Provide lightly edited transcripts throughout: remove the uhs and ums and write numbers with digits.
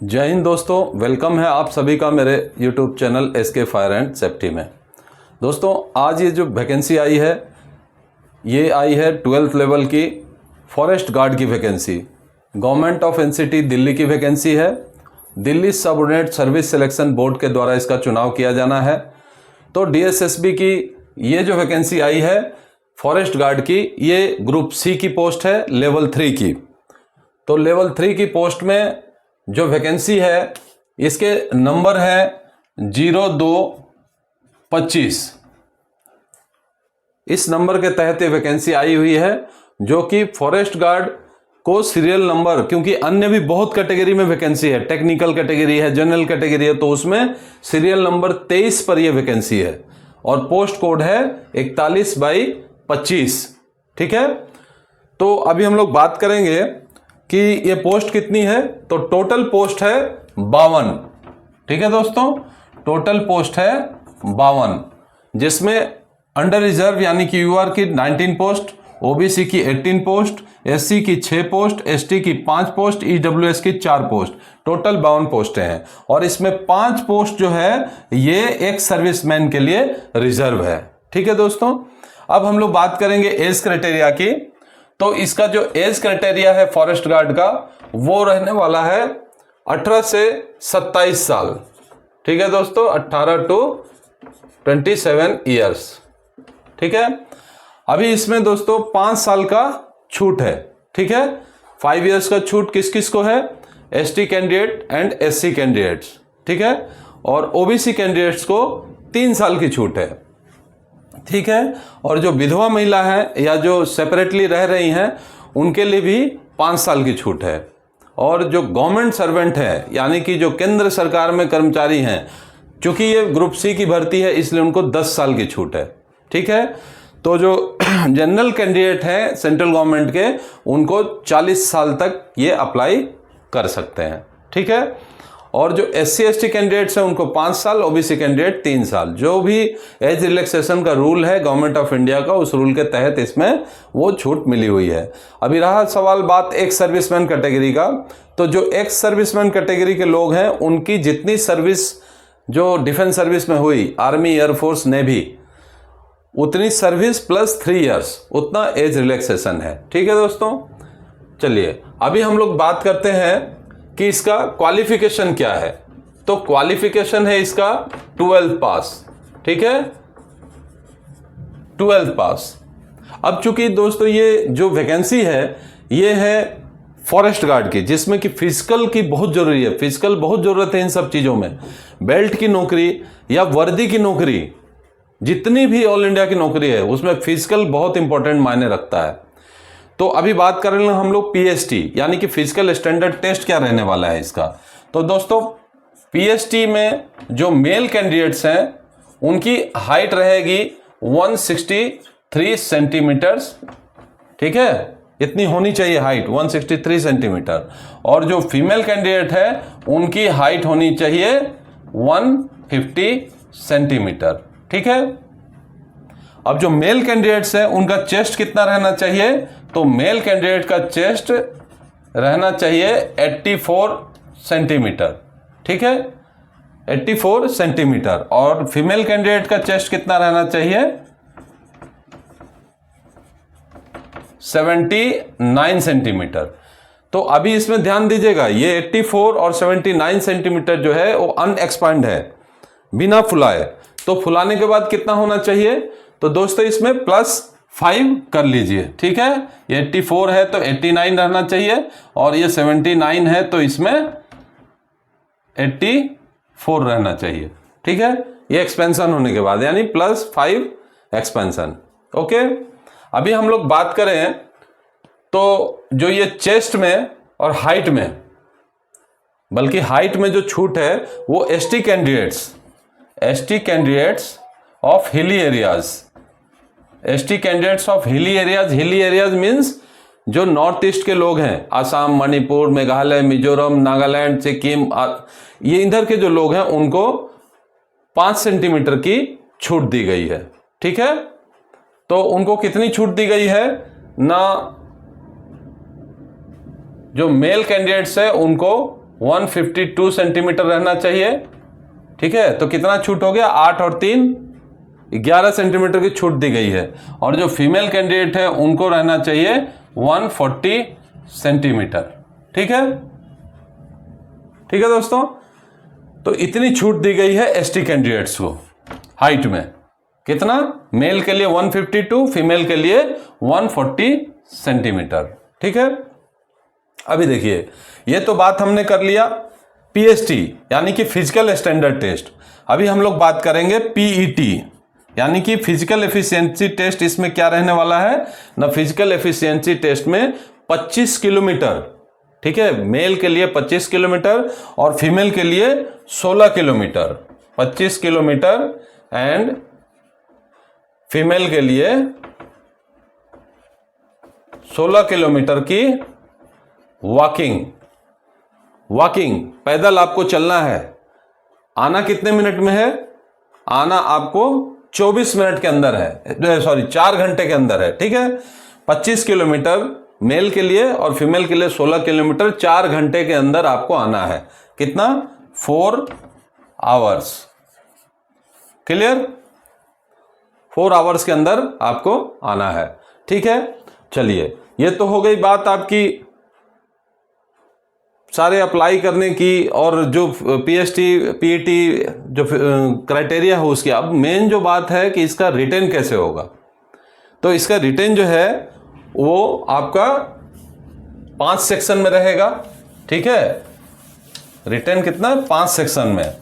जय हिंद दोस्तों, वेलकम है आप सभी का मेरे YouTube channel SK fire and safety में। दोस्तों आज ये जो वैकेंसी आई है ये आई है 12th लेवल की फॉरेस्ट गार्ड की vacancy. Government of NCT Delhi की वैकेंसी है। Delhi subordinate service selection board के द्वारा इसका चुनाव किया जाना है। तो DSSB की ये जो वैकेंसी आई है फॉरेस्ट गार्ड की, ये ग्रुप C की पोस्ट है, लेवल 3 की। तो लेवल 3 की पोस्ट में जो वैकेंसी है इसके नंबर है 0225। इस नंबर के तहत ये वैकेंसी आई हुई है, जो कि फॉरेस्ट गार्ड को सीरियल नंबर, क्योंकि अन्य भी बहुत कैटेगरी में वैकेंसी है, टेक्निकल कैटेगरी है, जनरल कैटेगरी है, तो उसमें सीरियल नंबर 23 पर यह वैकेंसी है और पोस्ट कोड है 41/25। ठीक है, तो अभी हम लोग बात करेंगे कि ये पोस्ट कितनी है। तो टोटल पोस्ट है 52। ठीक है दोस्तों, टोटल पोस्ट है 52, जिसमें अंडर रिजर्व यानी कि UR की 19 पोस्ट, OBC की 18 पोस्ट, SC की 6 पोस्ट, ST की 5 पोस्ट, EWS की 4 पोस्ट, टोटल 52 पोस्टें हैं। और इसमें 5 पोस्ट जो है ये एक सर्विसमैन के लिए रिजर्व है। ठीक है दोस्तों, अब हम लोग बात करेंगे एज क्राइटेरिया की। तो इसका जो एज क्राइटेरिया है फॉरेस्ट गार्ड का वो रहने वाला है 18 से 27 साल। ठीक है दोस्तों, 18 to 27 ईयर्स। ठीक है, अभी इसमें दोस्तों 5 साल का छूट है। ठीक है, 5 इयर्स का छूट किस किस को है? ST candidate and SC candidates. ठीक है, और OBC कैंडिडेट्स को 3 साल की छूट है। ठीक है, और जो विधवा महिला है या जो सेपरेटली रह रही हैं उनके लिए भी 5 साल की छूट है। और जो गवर्नमेंट सर्वेंट है यानी कि जो केंद्र सरकार में कर्मचारी हैं, चूंकि ये ग्रुप C की भर्ती है इसलिए उनको 10 साल की छूट है। ठीक है, तो जो जनरल कैंडिडेट हैं सेंट्रल गवर्नमेंट के, उनको 40 साल तक ये अप्लाई कर सकते हैं। ठीक है, और जो SC ST कैंडिडेट्स हैं उनको 5 साल, OBC कैंडिडेट 3 साल। जो भी एज रिलैक्सेशन का रूल है गवर्नमेंट ऑफ इंडिया का, उस रूल के तहत इसमें वो छूट मिली हुई है। अभी रहा सवाल बात एक्स सर्विसमैन कैटेगरी का, तो जो एक्स सर्विसमैन कैटेगरी के लोग हैं उनकी जितनी सर्विस जो डिफेंस सर्विस में हुई, आर्मी, एयरफोर्स, नेवी, उतनी सर्विस प्लस 3 इयर्स, उतना एज रिलैक्सेशन है। ठीक है दोस्तों, चलिए अभी हम लोग बात करते हैं कि इसका क्वालिफिकेशन क्या है। तो क्वालिफिकेशन है इसका 12th पास। ठीक है, 12th पास। अब चूंकि दोस्तों ये जो वैकेंसी है ये है फॉरेस्ट गार्ड की, जिसमें कि फिजिकल की बहुत जरूरी है, फिजिकल बहुत जरूरत है इन सब चीजों में। बेल्ट की नौकरी या वर्दी की नौकरी, जितनी भी ऑल इंडिया की नौकरी है उसमें फिजिकल बहुत इंपॉर्टेंट मायने रखता है। तो अभी बात कर रहे हैं हम लोग PST यानी कि फिजिकल स्टैंडर्ड टेस्ट क्या रहने वाला है इसका। तो दोस्तों PST में जो मेल कैंडिडेट्स हैं उनकी हाइट रहेगी 163 सेंटीमीटर्स। ठीक है, इतनी होनी चाहिए हाइट, 163 सेंटीमीटर। और जो फीमेल कैंडिडेट है उनकी हाइट होनी चाहिए 150 सेंटीमीटर। ठीक है, अब जो मेल कैंडिडेट्स हैं उनका चेस्ट कितना रहना चाहिए? तो मेल कैंडिडेट का चेस्ट रहना चाहिए 84 सेंटीमीटर। ठीक है, 84 सेंटीमीटर। और फीमेल कैंडिडेट का चेस्ट कितना रहना चाहिए? 79 सेंटीमीटर। तो अभी इसमें ध्यान दीजिएगा, ये 84 और 79 सेंटीमीटर जो है वो अनएक्सपांड है, बिना फुलाए। तो फुलाने के बाद कितना होना चाहिए? तो दोस्तों इसमें +5 कर लीजिए। ठीक है, ये 84 है तो 89 रहना चाहिए, और ये 79 है तो इसमें 84 रहना चाहिए। ठीक है, ये एक्सपेंशन होने के बाद यानी +5 एक्सपेंशन। ओके, अभी हम लोग बात करें तो जो ये चेस्ट में और हाइट में, बल्कि हाइट में जो छूट है वो ST candidates of hilly areas, ST candidates of hilly areas means जो नॉर्थ ईस्ट के लोग हैं, आसाम, मणिपुर, मेघालय, मिजोरम, नागालैंड, सिक्किम, ये इधर के जो लोग हैं उनको 5 सेंटीमीटर की छूट दी गई है। ठीक है, तो उनको कितनी छूट दी गई है ना, जो मेल कैंडिडेट्स है उनको 152 सेंटीमीटर रहना चाहिए। ठीक है, तो कितना छूट हो गया, 8 और 3 11 सेंटीमीटर की छूट दी गई है। और जो फीमेल कैंडिडेट है उनको रहना चाहिए 140 सेंटीमीटर। ठीक है, ठीक है दोस्तों, तो इतनी छूट दी गई है एसटी कैंडिडेट्स को हाइट में। कितना, मेल के लिए 152, फीमेल के लिए 140 सेंटीमीटर। ठीक है, अभी देखिए, ये तो बात हमने कर लिया पीएसटी यानी कि फिजिकल स्टैंडर्ड टेस्ट। अभी हम लोग बात करेंगे पीईटी यानी कि फिजिकल एफिशिएंसी टेस्ट। इसमें क्या रहने वाला है ना, फिजिकल एफिशिएंसी टेस्ट में 25 किलोमीटर, ठीक है, मेल के लिए 25 किलोमीटर और फीमेल के लिए 16 किलोमीटर। 25 किलोमीटर एंड फीमेल के लिए 16 किलोमीटर की वॉकिंग पैदल आपको चलना है। आना कितने मिनट में है, आना आपको 24 मिनट के अंदर है, सॉरी 4 घंटे के अंदर है। ठीक है, 25 किलोमीटर मेल के लिए और फीमेल के लिए 16 किलोमीटर 4 घंटे के अंदर आपको आना है। कितना, 4 आवर्स। क्लियर, 4 आवर्स के अंदर आपको आना है। ठीक है, चलिए, ये तो हो गई बात आपकी सारे अप्लाई करने की और जो पीएसटी पीईटी जो क्राइटेरिया है उसकी। अब मेन जो बात है कि इसका रिटेन कैसे होगा। तो इसका रिटेन जो है वो आपका 5 सेक्शन में रहेगा। ठीक है, रिटेन कितना, 5 सेक्शन में,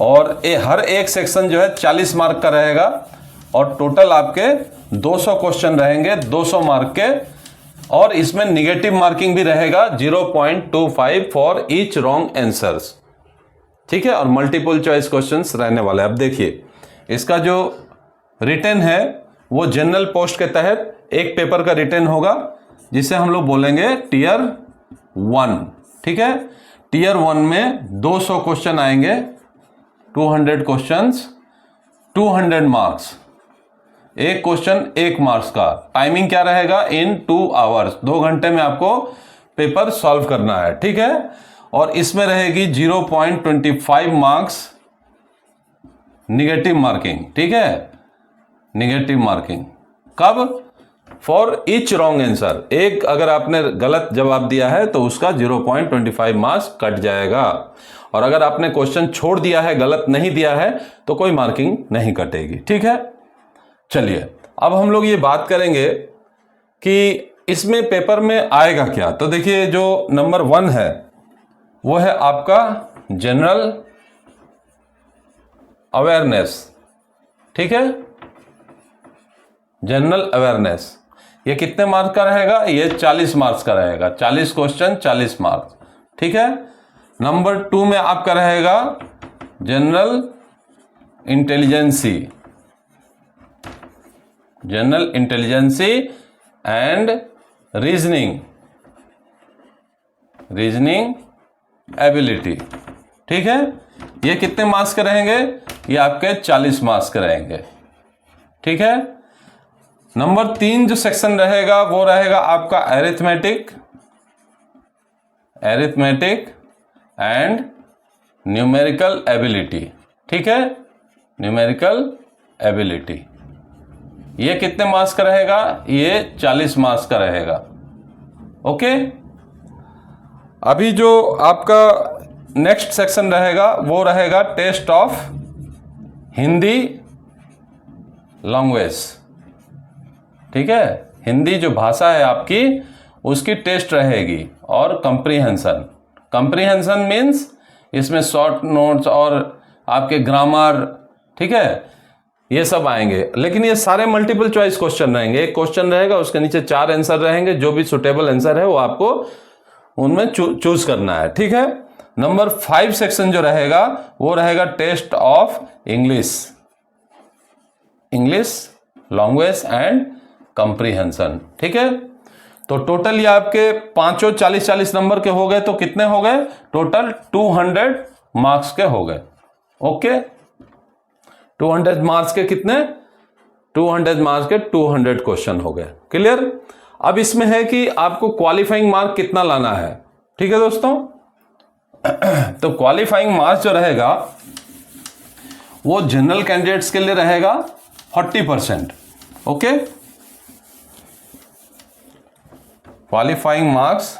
और हर एक सेक्शन जो है 40 मार्क का रहेगा और टोटल आपके 200 क्वेश्चन रहेंगे 200 मार्क के। और इसमें निगेटिव मार्किंग भी रहेगा 0.25 फॉर ईच रॉन्ग आंसर्स। ठीक है, और मल्टीपल चॉइस क्वेश्चंस रहने वाले। अब देखिए, इसका जो रिटेन है वो जनरल पोस्ट के तहत एक पेपर का रिटेन होगा जिसे हम लोग बोलेंगे टीयर 1। ठीक है, टीयर 1 में 200 क्वेश्चन आएंगे, 200 क्वेश्चंस, 200 मार्क्स, एक क्वेश्चन 1 मार्क्स का। टाइमिंग क्या रहेगा, इन 2 आवर्स, 2 घंटे में आपको पेपर सॉल्व करना है। ठीक है, और इसमें रहेगी 0.25 मार्क्स निगेटिव मार्किंग। ठीक है, निगेटिव मार्किंग कब, फॉर ईच रॉन्ग आंसर। एक अगर आपने गलत जवाब दिया है तो उसका 0.25 मार्क्स कट जाएगा, और अगर आपने क्वेश्चन छोड़ दिया है, गलत नहीं दिया है, तो कोई मार्किंग नहीं कटेगी। ठीक है, चलिए, अब हम लोग ये बात करेंगे कि इसमें पेपर में आएगा क्या। तो देखिए, जो नंबर 1 है वो है आपका जनरल अवेयरनेस। ठीक है, जनरल अवेयरनेस, ये कितने मार्क्स का रहेगा, ये 40 मार्क्स का रहेगा। 40 क्वेश्चन 40 मार्क्स। ठीक है, नंबर 2 में आपका रहेगा general intelligence, general intelligence and reasoning ability. ठीक है, ये कितने मार्क्स के रहेंगे, ये आपके 40 मार्क्स के रहेंगे। ठीक है, नंबर 3 जो सेक्शन रहेगा वो रहेगा आपका अरिथमेटिक एंड न्यूमेरिकल एबिलिटी। ठीक है, न्यूमेरिकल एबिलिटी, ये कितने मार्क्स का रहेगा, ये 40 मार्क्स का रहेगा। ओके, अभी जो आपका नेक्स्ट सेक्शन रहेगा वो रहेगा टेस्ट ऑफ हिंदी लैंग्वेज। ठीक है, हिंदी जो भाषा है आपकी उसकी टेस्ट रहेगी, और कंप्रीहेंशन मीन्स इसमें शॉर्ट नोट्स और आपके ग्रामर, ठीक है, ये सब आएंगे। लेकिन ये सारे मल्टीपल चॉइस क्वेश्चन रहेंगे। एक क्वेश्चन रहेगा, उसके नीचे 4 आंसर रहेंगे, जो भी सुटेबल आंसर है वो आपको उनमें चूज करना है। ठीक है, नंबर 5 सेक्शन जो रहेगा वो रहेगा test of English language and comprehension. ठीक है, तो टोटल ये आपके पांचों 40-40 नंबर के हो गए, तो कितने हो गए, टोटल 200 मार्क्स के हो गए। ओके, 200 मार्क्स के कितने, 200 मार्क्स के 200 क्वेश्चन हो गए। क्लियर, अब इसमें है कि आपको क्वालिफाइंग मार्क कितना लाना है। ठीक है दोस्तों, तो क्वालिफाइंग मार्क्स जो रहेगा वो जनरल कैंडिडेट्स के लिए रहेगा 40%। Okay, qualifying marks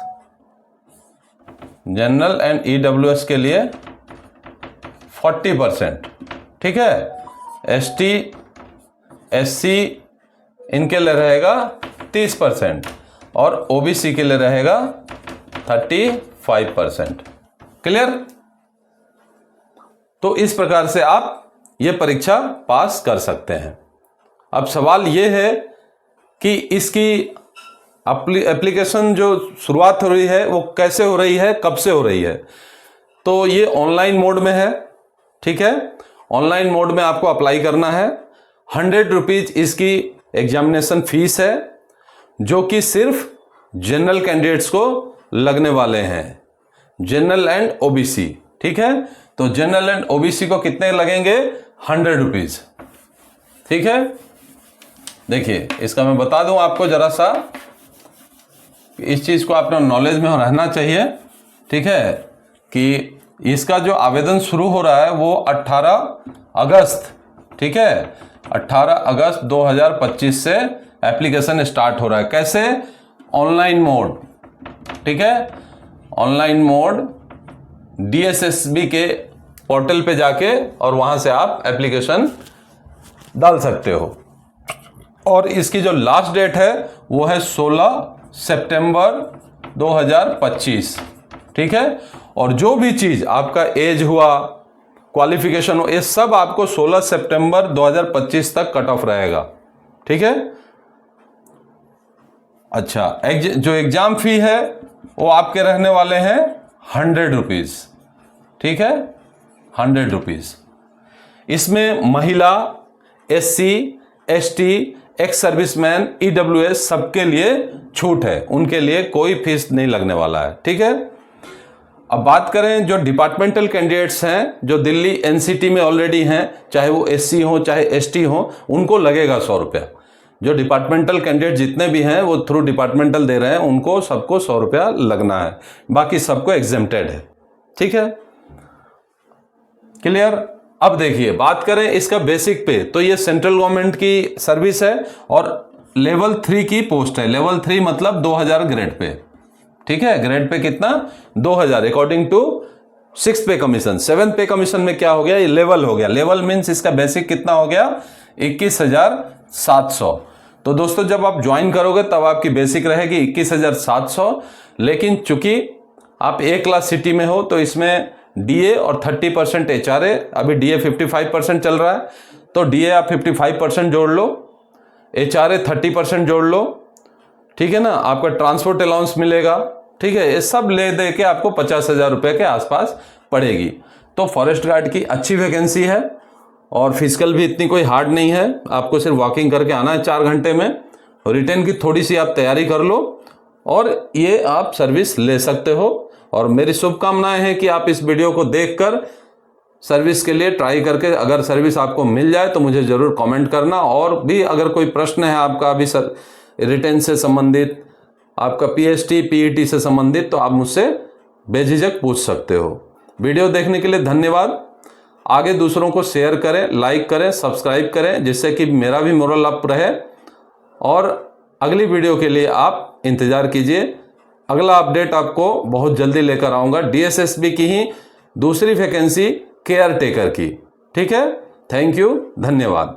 general and EWS के लिए 40%। ठीक है, एसटी एससी इनके लिए रहेगा 30% और ओबीसी के लिए रहेगा 35%। क्लियर? तो इस प्रकार से आप ये परीक्षा पास कर सकते हैं। अब सवाल ये है कि इसकी एप्लीकेशन जो शुरुआत हो रही है वो कैसे हो रही है, कब से हो रही है? तो ये ऑनलाइन मोड में है। ठीक है, ऑनलाइन मोड में आपको अप्लाई करना है। 100 रुपीज इसकी एग्जामिनेशन फीस है, जो कि सिर्फ जनरल कैंडिडेट्स को लगने वाले हैं, जनरल एंड ओबीसी। ठीक है, तो जनरल एंड ओबीसी को कितने लगेंगे? 100 रुपीज। ठीक है, देखिए इसका मैं बता दूं आपको जरा सा, इस चीज को आपने नॉलेज में रहना चाहिए। ठीक है, कि इसका जो आवेदन शुरू हो रहा है वो 18 अगस्त, ठीक है, 18 अगस्त 2025 से एप्लीकेशन स्टार्ट हो रहा है। कैसे? Online mode. ठीक है, ऑनलाइन मोड DSSB के पोर्टल पे जाके और वहां से आप एप्लीकेशन डाल सकते हो। और इसकी जो लास्ट डेट है वो है 16 सितंबर 2025। ठीक है, और जो भी चीज आपका एज हुआ, क्वालिफिकेशन हो, ये सब आपको 16 सितंबर 2025 तक कट ऑफ रहेगा। ठीक है, अच्छा, जो एग्जाम फी है वो आपके रहने वाले हैं 100 रुपीज। ठीक है, 100 रुपीज। इसमें महिला, SC, ST, ex serviceman, EWS सबके लिए छूट है, उनके लिए कोई फीस नहीं लगने वाला है। ठीक है, अब बात करें जो डिपार्टमेंटल कैंडिडेट्स हैं, जो दिल्ली NCT में ऑलरेडी हैं, चाहे वो SC हो चाहे ST हो, उनको लगेगा 100 रुपया। जो डिपार्टमेंटल कैंडिडेट जितने भी हैं वो थ्रू डिपार्टमेंटल दे रहे हैं, उनको सबको 100 रुपया लगना है, बाकी सबको एग्जेम्प्टेड है। ठीक है, क्लियर? अब देखिए बात करें इसका बेसिक पे, तो ये सेंट्रल गवर्नमेंट की सर्विस है और लेवल 3 की पोस्ट है। लेवल 3 मतलब 2000 ग्रेड पे। ठीक है, ग्रेड पे कितना? 2000 अकॉर्डिंग टू 6th पे कमीशन। 7th पे कमीशन में क्या हो गया? ये लेवल हो गया। लेवल मीन्स इसका बेसिक कितना हो गया? 21,700। तो दोस्तों जब आप ज्वाइन करोगे तब आपकी बेसिक रहेगी 21,700, लेकिन चूंकि आप A क्लास सिटी में हो तो इसमें DA और 30% HRA, अभी DA 55% चल रहा है, तो DA आप 55% जोड़ लो, HRA 30% जोड़ लो। ठीक है ना, आपका ट्रांसपोर्ट अलाउंस मिलेगा। ठीक है, ये सब ले दे के आपको 50,000 रुपए के आसपास पड़ेगी। तो फॉरेस्ट गार्ड की अच्छी वैकेंसी है और फिजिकल भी इतनी कोई हार्ड नहीं है, आपको सिर्फ वॉकिंग करके आना है 4 घंटे में। रिटर्न की थोड़ी सी आप तैयारी कर लो और ये आप सर्विस ले सकते हो। और मेरी शुभकामनाएं हैं कि आप इस वीडियो को देखकर सर्विस के लिए ट्राई करके अगर सर्विस आपको मिल जाए तो मुझे ज़रूर कमेंट करना। और भी अगर कोई प्रश्न है आपका अभी रिटर्न से संबंधित, आपका PST PET से संबंधित, तो आप मुझसे बेझिझक पूछ सकते हो। वीडियो देखने के लिए धन्यवाद। आगे दूसरों को शेयर करें, लाइक करें, सब्सक्राइब करें, जिससे कि मेरा भी मोरल अप रहे। और अगली वीडियो के लिए आप इंतज़ार कीजिए। अगला अपडेट आपको बहुत जल्दी लेकर आऊँगा, DSSB की ही दूसरी वैकेंसी केयर टेकर की। ठीक है, थैंक यू, धन्यवाद।